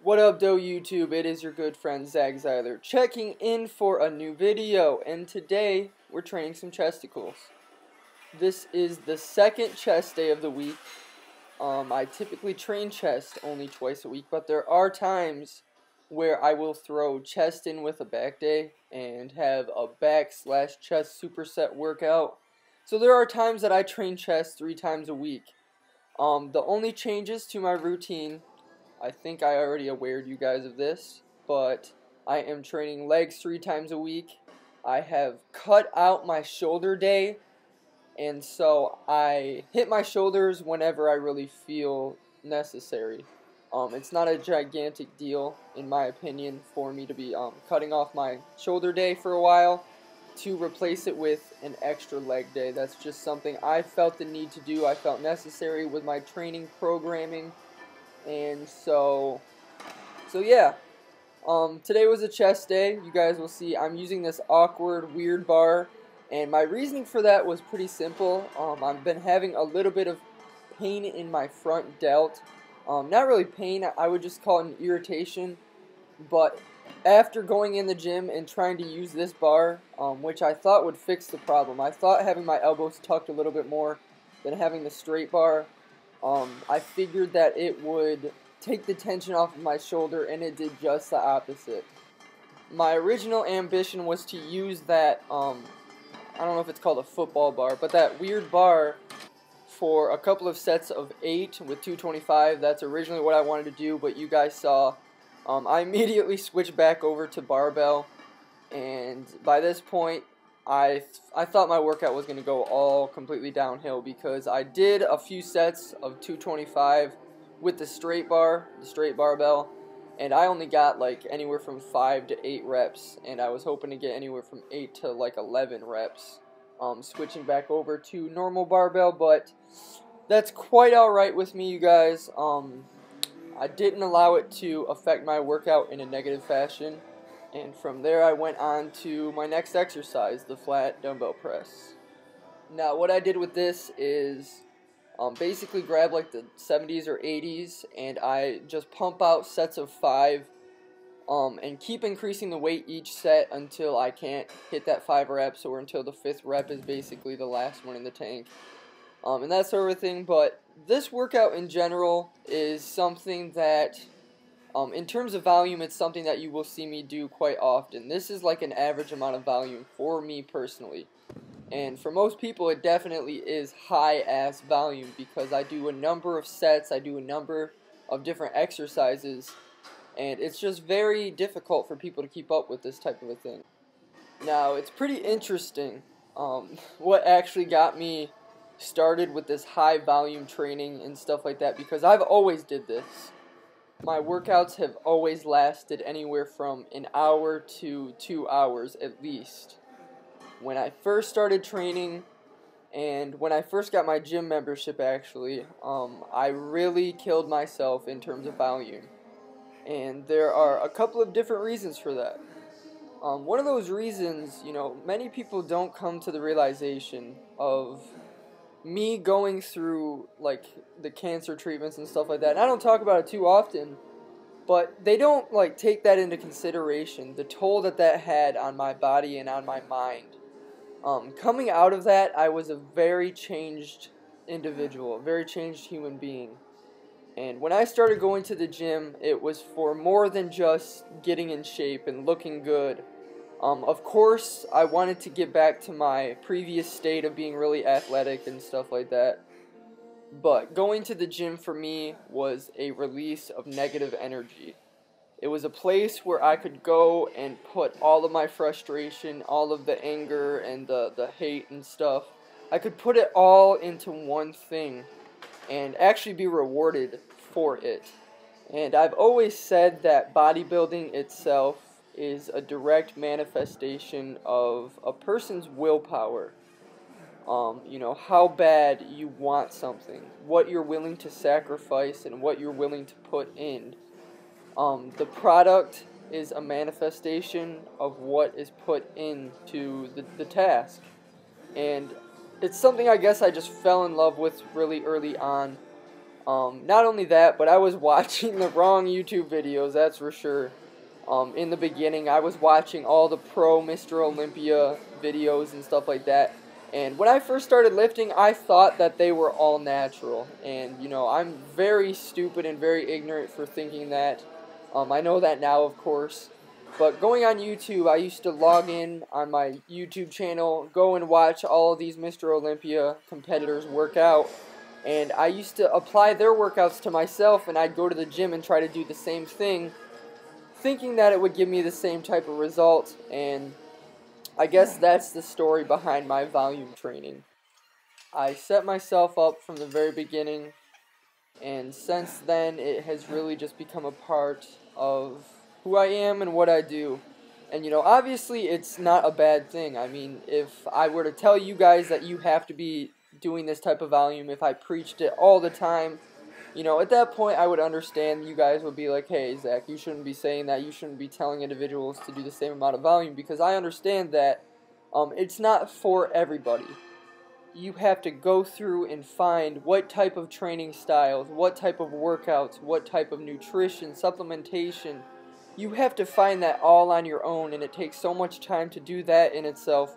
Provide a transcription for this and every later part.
What up, though, YouTube? It is your good friend Zach Zeiler checking in for a new video, and today we're training some chesticles. This is the second chest day of the week. I typically train chest only twice a week, but there are times where I will throw chest in with a back day and have a back/chest superset workout. So there are times that I train chest 3 times a week. The only changes to my routine, I think I already awared you guys of this, but I am training legs 3 times a week. I have cut out my shoulder day, and so I hit my shoulders whenever I really feel necessary. It's not a gigantic deal, in my opinion, for me to be cutting off my shoulder day for a while to replace it with an extra leg day. That's just something I felt the need to do. I felt necessary with my training programming. And so yeah, today was a chest day. You guys will see I'm using this awkward, weird bar, and my reasoning for that was pretty simple. I've been having a little bit of pain in my front delt. Not really pain, I would just call it an irritation, but after going in the gym and trying to use this bar, which I thought would fix the problem, I thought having my elbows tucked a little bit more than having the straight bar, I figured that it would take the tension off of my shoulder, and it did just the opposite. My original ambition was to use that, I don't know if it's called a football bar, but that weird bar for a couple of sets of 8 with 225. That's originally what I wanted to do, but you guys saw, I immediately switched back over to barbell, and by this point, I thought my workout was going to go all completely downhill because I did a few sets of 225 with the straight bar, the straight barbell, and I only got like anywhere from 5 to 8 reps, and I was hoping to get anywhere from 8 to like 11 reps, switching back over to normal barbell, but that's quite alright with me, you guys. I didn't allow it to affect my workout in a negative fashion. And from there I went on to my next exercise, the flat dumbbell press. Now what I did with this is basically grab like the 70s or 80s, and I just pump out sets of 5 and keep increasing the weight each set until I can't hit that 5 reps, or until the 5th rep is basically the last one in the tank. And that sort of thing. But this workout in general is something that, in terms of volume, it's something that you will see me do quite often. This is like an average amount of volume for me personally. And for most people, it definitely is high-ass volume because I do a number of sets, I do a number of different exercises, and it's just very difficult for people to keep up with this type of a thing. Now, it's pretty interesting what actually got me started with this high-volume training and stuff like that, because I've always did this. My workouts have always lasted anywhere from an hour to 2 hours at least. When I first started training, and when I first got my gym membership actually, I really killed myself in terms of volume. And there are a couple of different reasons for that. One of those reasons, many people don't come to the realization of me going through like the cancer treatments and stuff like that. And I don't talk about it too often, but they don't like take that into consideration, the toll that that had on my body and on my mind. Coming out of that, I was a very changed individual, a very changed human being. And when I started going to the gym, it was for more than just getting in shape and looking good. Of course, I wanted to get back to my previous state of being really athletic and stuff like that. But going to the gym for me was a release of negative energy. It was a place where I could go and put all of my frustration, all of the anger and the hate and stuff. I could put it all into one thing and actually be rewarded for it. And I've always said that bodybuilding itself is a direct manifestation of a person's willpower. How bad you want something, what you're willing to sacrifice, and what you're willing to put in. The product is a manifestation of what is put into the task. And it's something I guess I just fell in love with really early on. Not only that, but I was watching the wrong YouTube videos, that's for sure. In the beginning, I was watching all the pro Mr. Olympia videos and stuff like that. And when I first started lifting, I thought that they were all natural. And, you know, I'm very stupid and very ignorant for thinking that. I know that now, of course. But going on YouTube, I used to log in on my YouTube channel, go and watch all of these Mr. Olympia competitors work out. And I used to apply their workouts to myself, and I'd go to the gym and try to do the same thing, thinking that it would give me the same type of result. And I guess that's the story behind my volume training. I set myself up from the very beginning, and since then it has really just become a part of who I am and what I do. And, you know, obviously it's not a bad thing. I mean, if I were to tell you guys that you have to be doing this type of volume, if I preached it all the time, you know, at that point I would understand. You guys would be like, hey, Zach, you shouldn't be saying that. You shouldn't be telling individuals to do the same amount of volume, because I understand that it's not for everybody. You have to go through and find what type of training styles, what type of workouts, what type of nutrition, supplementation. You have to find that all on your own, and it takes so much time to do that in itself.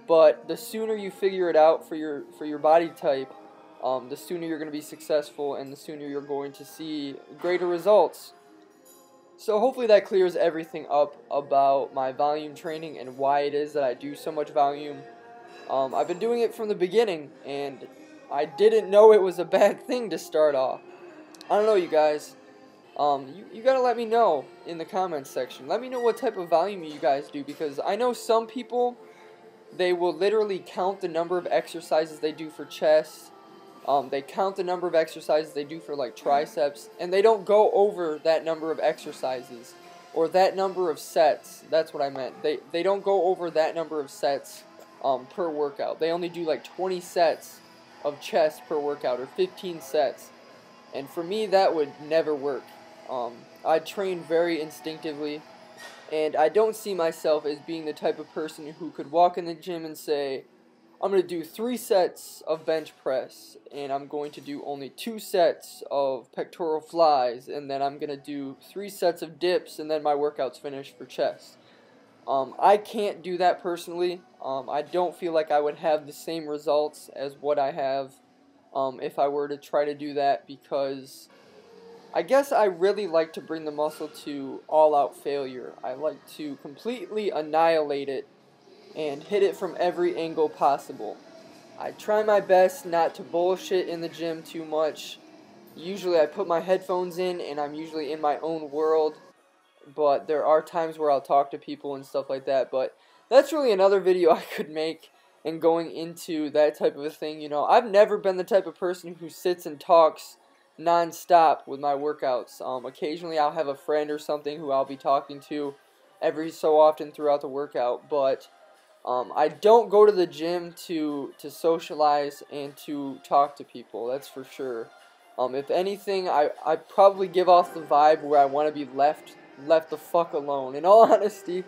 But the sooner you figure it out for your body type, the sooner you're going to be successful, and the sooner you're going to see greater results. So hopefully that clears everything up about my volume training and why it is that I do so much volume. I've been doing it from the beginning, and I didn't know it was a bad thing to start off. I don't know, you guys. You gotta let me know in the comments section. Let me know what type of volume you guys do, because I know some people, they will literally count the number of exercises they do for chest. They count the number of exercises they do for like triceps, and they don't go over that number of exercises or that number of sets. That's what I meant. They don't go over that number of sets per workout. They only do like 20 sets of chest per workout, or 15 sets. And for me, that would never work. I train very instinctively, and I don't see myself as being the type of person who could walk in the gym and say, I'm going to do 3 sets of bench press, and I'm going to do only 2 sets of pectoral flies, and then I'm going to do 3 sets of dips, and then my workout's finished for chest. I can't do that personally. I don't feel like I would have the same results as what I have if I were to try to do that, because I guess I really like to bring the muscle to all-out failure. I like to completely annihilate it and hit it from every angle possible. I try my best not to bullshit in the gym too much. Usually I put my headphones in and I'm usually in my own world, but there are times where I'll talk to people and stuff like that. But that's really another video I could make, and going into that type of a thing. You know, I've never been the type of person who sits and talks non-stop with my workouts. Occasionally I'll have a friend or something who I'll be talking to every so often throughout the workout, but I don't go to the gym to socialize and to talk to people, that's for sure. If anything, I probably give off the vibe where I want to be left the fuck alone. In all honesty,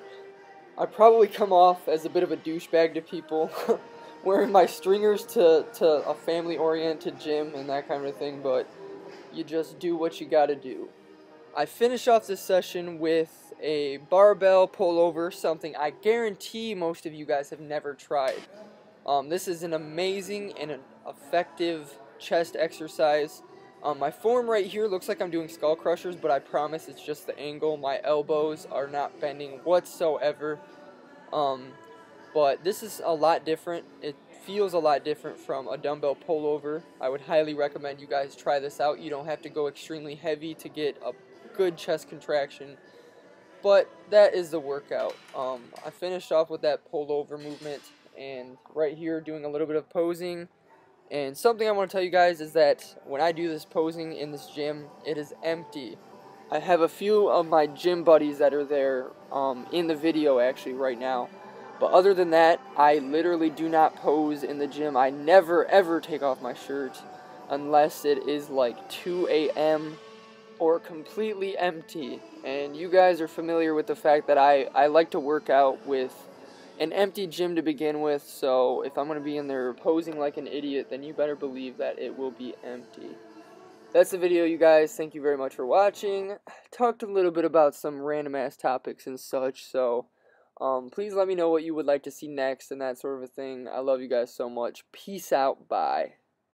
I probably come off as a bit of a douchebag to people, wearing my stringers to a family-oriented gym and that kind of thing, but you just do what you gotta do. I finish off this session with a barbell pullover, something I guarantee most of you guys have never tried. This is an amazing and an effective chest exercise. My form right here looks like I'm doing skull crushers, but I promise it's just the angle. My elbows are not bending whatsoever. But this is a lot different. It feels a lot different from a dumbbell pullover. I would highly recommend you guys try this out. You don't have to go extremely heavy to get a good chest contraction, but that is the workout. I finished off with that pullover movement, and right here doing a little bit of posing. And something I want to tell you guys is that when I do this posing in this gym, it is empty. I have a few of my gym buddies that are there in the video actually right now. But other than that, I literally do not pose in the gym. I never ever take off my shirt unless it is like 2 a.m. or completely empty. And you guys are familiar with the fact that I like to work out with an empty gym to begin with, so if I'm going to be in there posing like an idiot, then you better believe that it will be empty. that's the video, you guys. Thank you very much for watching. Talked a little bit about some random ass topics and such, so please let me know what you would like to see next and that sort of a thing. I love you guys so much. Peace out. Bye.